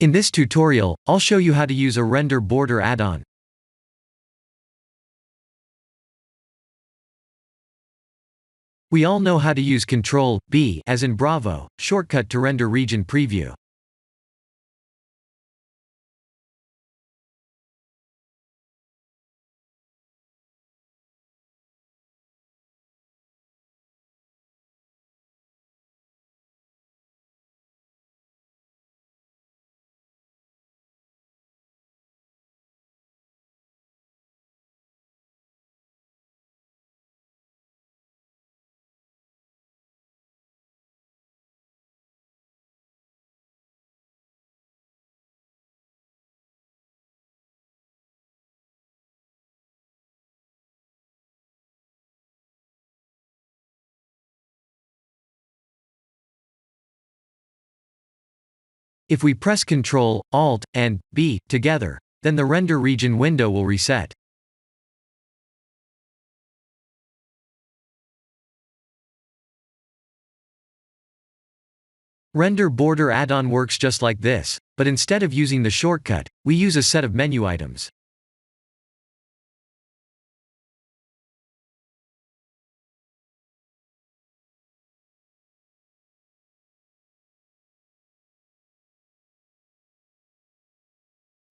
In this tutorial, I'll show you how to use a render border add-on. We all know how to use Ctrl+B as in Bravo shortcut to render region preview. If we press Ctrl, Alt, and B together, then the render region window will reset. Render border add-on works just like this, but instead of using the shortcut, we use a set of menu items.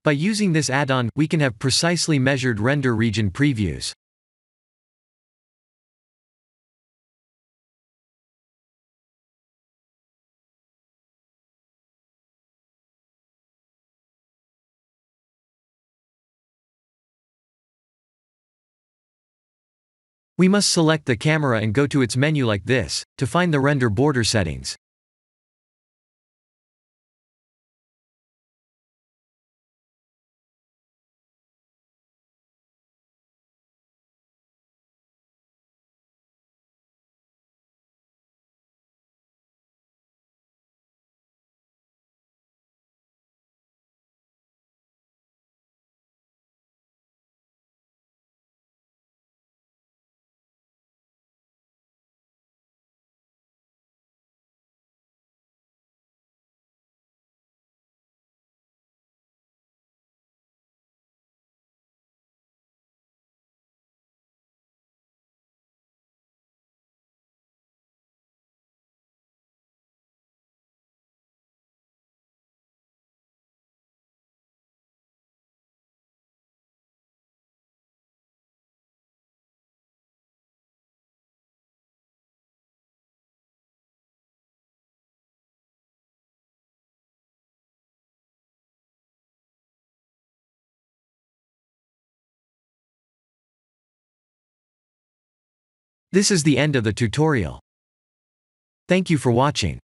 By using this add-on, we can have precisely measured render region previews. We must select the camera and go to its menu like this, to find the render border settings. This is the end of the tutorial. Thank you for watching.